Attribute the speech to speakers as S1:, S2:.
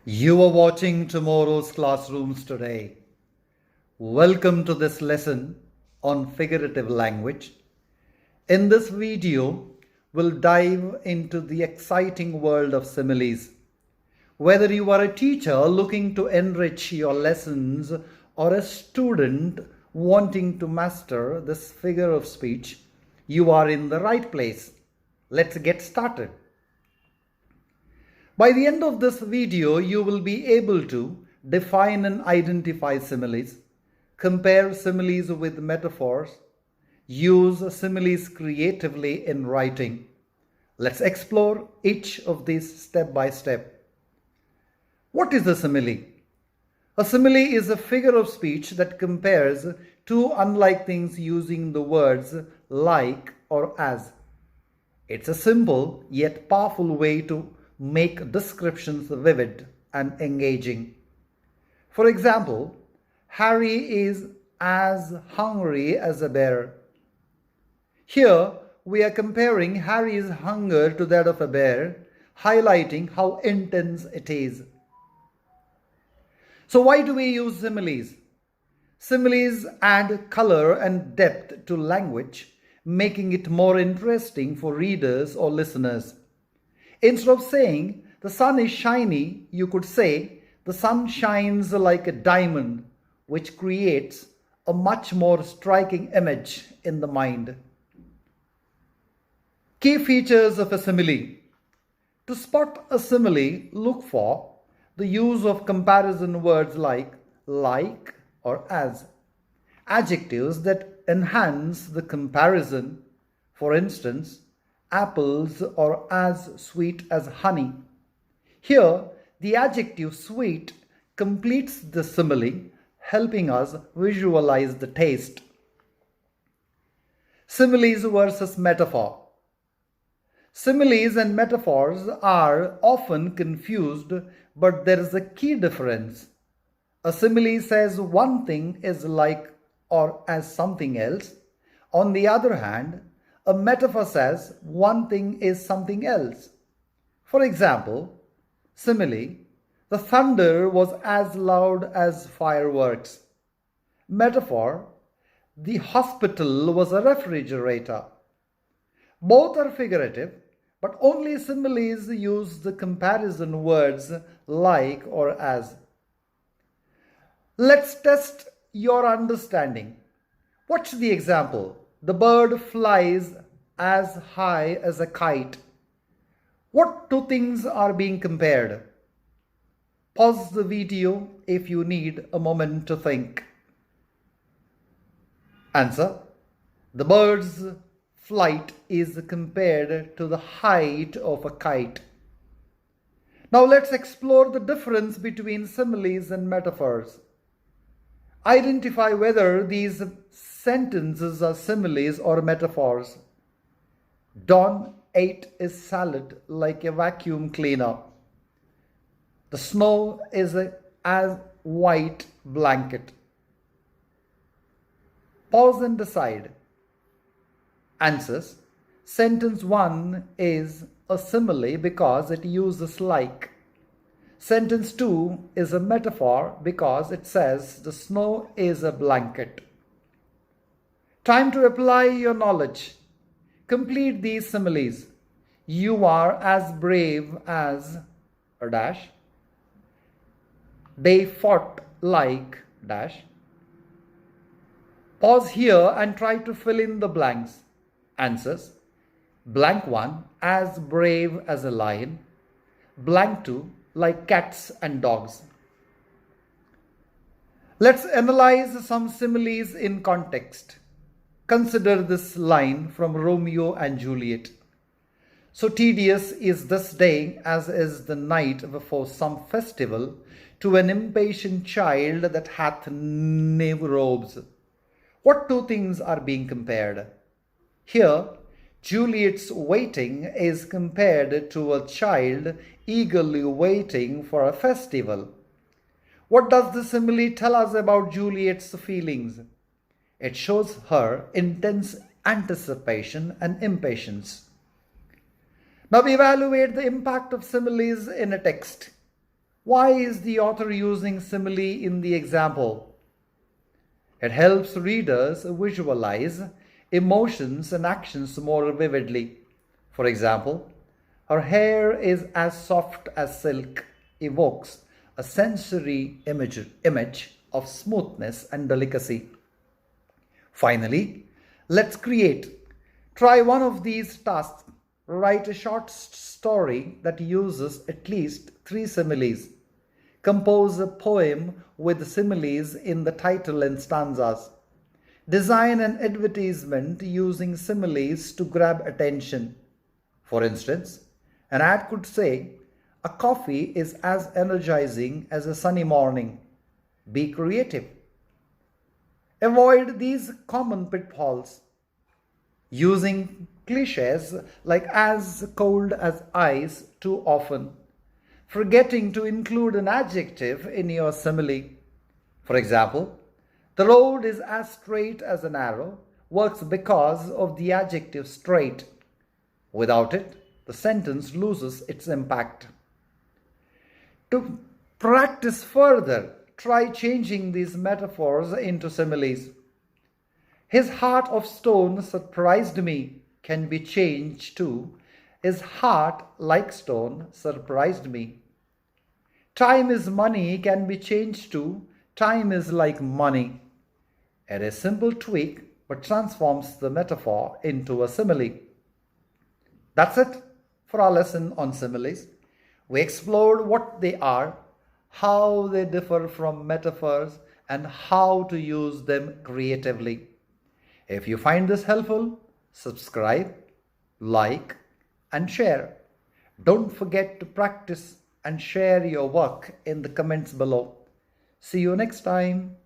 S1: You are watching tomorrow's classrooms today. Welcome to this lesson on figurative language. In this video, we'll dive into the exciting world of similes. Whether you are a teacher looking to enrich your lessons or a student wanting to master this figure of speech, you are in the right place. Let's get started. By the end of this video, you will be able to define and identify similes, compare similes with metaphors, use similes creatively in writing. Let's explore each of these step by step. What is a simile? A simile is a figure of speech that compares two unlike things using the words like or as. It's a simple yet powerful way to make descriptions vivid and engaging. For example, Harry is as hungry as a bear. Here, we are comparing Harry's hunger to that of a bear, highlighting how intense it is. So why do we use similes? Similes add color and depth to language, making it more interesting for readers or listeners. Instead of saying the sun is shiny, you could say the sun shines like a diamond, which creates a much more striking image in the mind. Key features of a simile. To spot a simile, look for the use of comparison words like or as. Adjectives that enhance the comparison, for instance, apples are as sweet as honey. Here, the adjective sweet completes the simile, helping us visualize the taste. Similes versus metaphor. Similes and metaphors are often confused, but there is a key difference. A simile says one thing is like or as something else. On the other hand, a metaphor says one thing is something else. For example, simile, the thunder was as loud as fireworks. Metaphor, the hospital was a refrigerator. Both are figurative, but only similes use the comparison words like or as. Let's test your understanding. Watch the example. The bird flies as high as a kite. What two things are being compared? Pause the video if you need a moment to think. Answer. The bird's flight is compared to the height of a kite. Now let's explore the difference between similes and metaphors. Identify whether these sentences are similes or metaphors. Don ate his salad like a vacuum cleaner. The snow is as white blanket. Pause and decide. Answers. Sentence 1 is a simile because it uses like. Sentence 2 is a metaphor because it says the snow is a blanket. Time to apply your knowledge. Complete these similes. You are as brave as a dash. They fought like dash. Pause here and try to fill in the blanks. Answers. Blank 1, as brave as a lion. Blank 2, like cats and dogs. Let's analyze some similes in context. Consider this line from Romeo and Juliet. So tedious is this day as is the night before some festival to an impatient child that hath no robes. What two things are being compared? Here, Juliet's waiting is compared to a child eagerly waiting for a festival. What does the simile tell us about Juliet's feelings? It shows her intense anticipation and impatience. Now evaluate the impact of similes in a text. Why is the author using simile in the example? It helps readers visualize emotions and actions more vividly. For example, her hair is as soft as silk evokes a sensory image of smoothness and delicacy. Finally, let's create. Try one of these tasks. Write a short story that uses at least 3 similes. Compose a poem with similes in the title and stanzas. Design an advertisement using similes to grab attention. For instance, an ad could say, "A coffee is as energizing as a sunny morning." Be creative. Avoid these common pitfalls. Using cliches like "as cold as ice" too often. Forgetting to include an adjective in your simile. For example, "the road is as straight as an arrow" works because of the adjective straight. Without it, the sentence loses its impact. To practice further, try changing these metaphors into similes. "His heart of stone surprised me" can be changed to "his heart like stone surprised me." "Time is money" can be changed to "time is like money." It is a simple tweak but transforms the metaphor into a simile. That's it for our lesson on similes. We explored what they are, how they differ from metaphors, and how to use them creatively. If you find this helpful, subscribe, like, and share. Don't forget to practice and share your work in the comments below. See you next time.